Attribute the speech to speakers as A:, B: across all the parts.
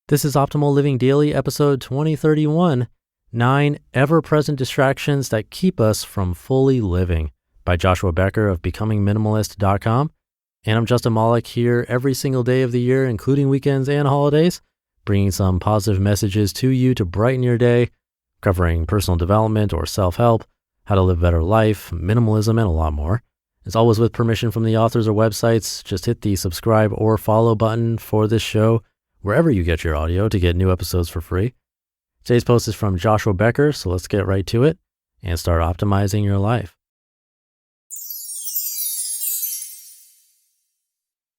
A: This is Optimal Living Daily, episode 2031, 9 Ever-Present Distractions That Keep Us From Fully Living by Joshua Becker of Becoming Minimalist.com. And I'm Justin Malik here every single day of the year, including weekends and holidays, bringing some positive messages to you to brighten your day, covering personal development or self-help, how to live a better life, minimalism, and a lot more. As always, with permission from the authors or websites, just hit the subscribe or follow button for this show wherever you get your audio to get new episodes for free. Today's post is from Joshua Becker, so let's get right to it and start optimizing your life.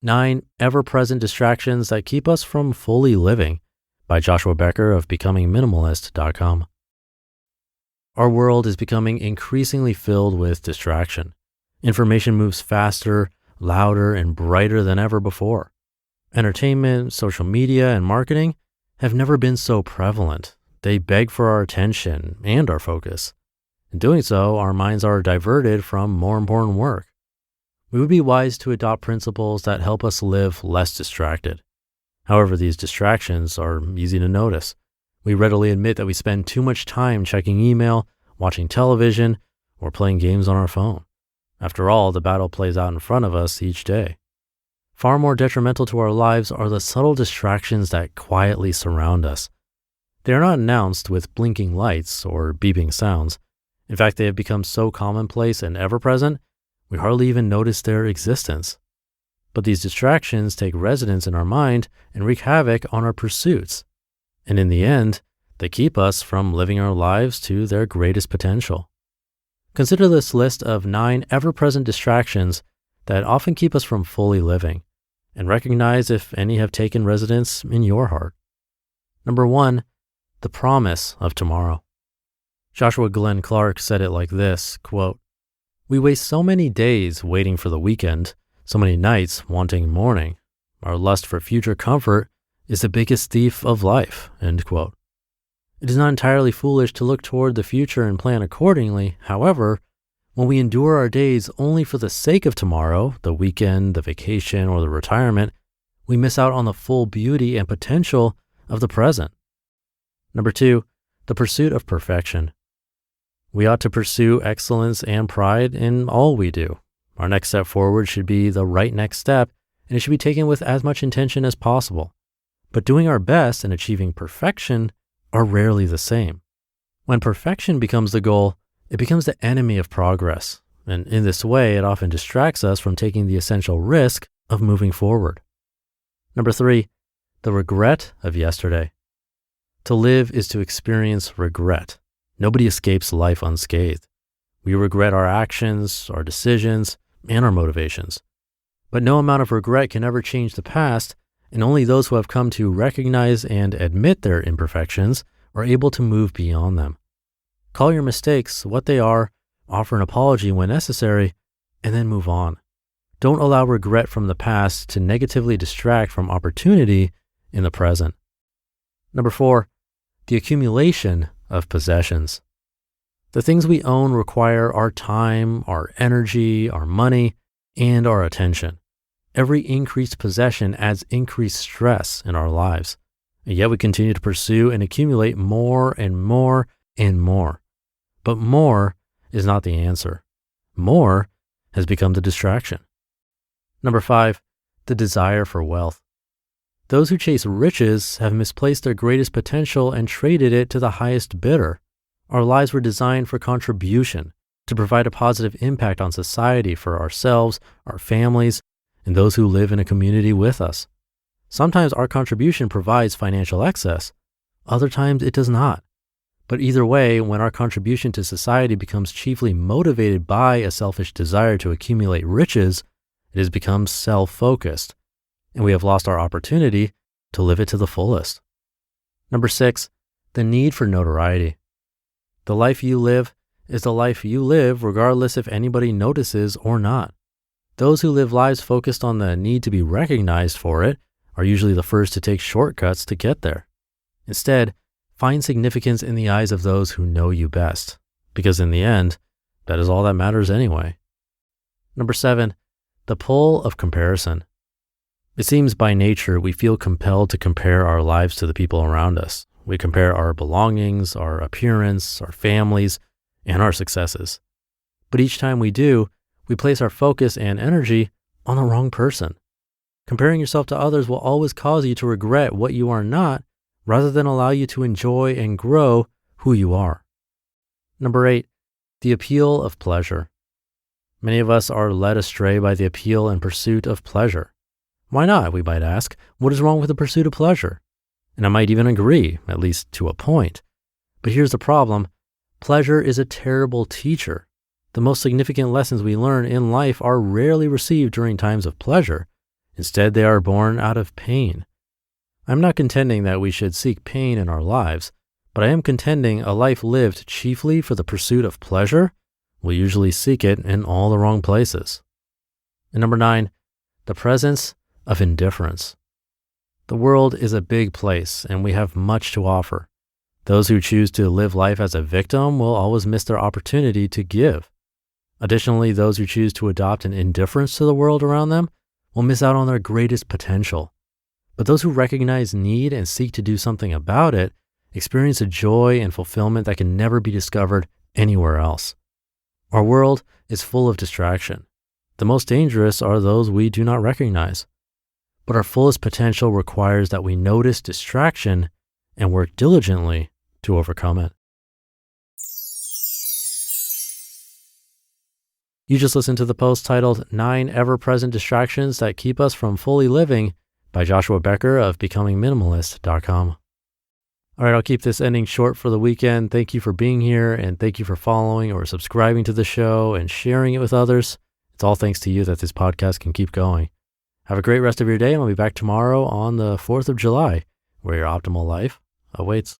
A: 9 Ever-Present Distractions That Keep Us From Fully Living by Joshua Becker of Becoming Minimalist.com. Our world is becoming increasingly filled with distraction. Information moves faster, louder, and brighter than ever before. Entertainment, social media, and marketing have never been so prevalent. They beg for our attention and our focus. In doing so, our minds are diverted from more important work. We would be wise to adopt principles that help us live less distracted. However, these distractions are easy to notice. We readily admit that we spend too much time checking email, watching television, or playing games on our phone. After all, the battle plays out in front of us each day. Far more detrimental to our lives are the subtle distractions that quietly surround us. They are not announced with blinking lights or beeping sounds. In fact, they have become so commonplace and ever-present, we hardly even notice their existence. But these distractions take residence in our mind and wreak havoc on our pursuits. And in the end, they keep us from living our lives to their greatest potential. Consider this list of 9 ever-present distractions that often keep us from fully living, and recognize if any have taken residence in your heart. Number 1, the promise of tomorrow. Joshua Glenn Clark said it like this, quote, "We waste so many days waiting for the weekend, so many nights wanting morning. Our lust for future comfort is the biggest thief of life," end quote. It is not entirely foolish to look toward the future and plan accordingly. However, when we endure our days only for the sake of tomorrow, the weekend, the vacation, or the retirement, we miss out on the full beauty and potential of the present. Number 2, the pursuit of perfection. We ought to pursue excellence and pride in all we do. Our next step forward should be the right next step, and it should be taken with as much intention as possible. But doing our best and achieving perfection are rarely the same. When perfection becomes the goal, it becomes the enemy of progress, and in this way, it often distracts us from taking the essential risk of moving forward. Number 3, the regret of yesterday. To live is to experience regret. Nobody escapes life unscathed. We regret our actions, our decisions, and our motivations. But no amount of regret can ever change the past, and only those who have come to recognize and admit their imperfections are able to move beyond them. Call your mistakes what they are, offer an apology when necessary, and then move on. Don't allow regret from the past to negatively distract from opportunity in the present. Number 4, the accumulation of possessions. The things we own require our time, our energy, our money, and our attention. Every increased possession adds increased stress in our lives, and yet we continue to pursue and accumulate more and more and more. But more is not the answer. More has become the distraction. Number 5, the desire for wealth. Those who chase riches have misplaced their greatest potential and traded it to the highest bidder. Our lives were designed for contribution, to provide a positive impact on society for ourselves, our families, and those who live in a community with us. Sometimes our contribution provides financial excess. Other times it does not. But either way, when our contribution to society becomes chiefly motivated by a selfish desire to accumulate riches, it has become self-focused, and we have lost our opportunity to live it to the fullest. Number 6, the need for notoriety. The life you live is the life you live regardless if anybody notices or not. Those who live lives focused on the need to be recognized for it are usually the first to take shortcuts to get there. Instead, find significance in the eyes of those who know you best, because in the end, that is all that matters anyway. Number 7, the pull of comparison. It seems by nature we feel compelled to compare our lives to the people around us. We compare our belongings, our appearance, our families, and our successes. But each time we do, we place our focus and energy on the wrong person. Comparing yourself to others will always cause you to regret what you are not, rather than allow you to enjoy and grow who you are. Number 8, the appeal of pleasure. Many of us are led astray by the appeal and pursuit of pleasure. Why not, we might ask? What is wrong with the pursuit of pleasure? And I might even agree, at least to a point. But here's the problem. Pleasure is a terrible teacher. The most significant lessons we learn in life are rarely received during times of pleasure. Instead, they are born out of pain. I'm not contending that we should seek pain in our lives, but I am contending a life lived chiefly for the pursuit of pleasure will usually seek it in all the wrong places. And number 9, the presence of indifference. The world is a big place and we have much to offer. Those who choose to live life as a victim will always miss their opportunity to give. Additionally, those who choose to adopt an indifference to the world around them will miss out on their greatest potential. But those who recognize need and seek to do something about it experience a joy and fulfillment that can never be discovered anywhere else. Our world is full of distraction. The most dangerous are those we do not recognize. But our fullest potential requires that we notice distraction and work diligently to overcome it. You just listened to the post titled 9 Ever-Present Distractions That Keep Us From Fully Living by Joshua Becker of BecomingMinimalist.com. All right, I'll keep this ending short for the weekend. Thank you for being here, and thank you for following or subscribing to the show and sharing it with others. It's all thanks to you that this podcast can keep going. Have a great rest of your day, and I'll be back tomorrow on the 4th of July, where your optimal life awaits.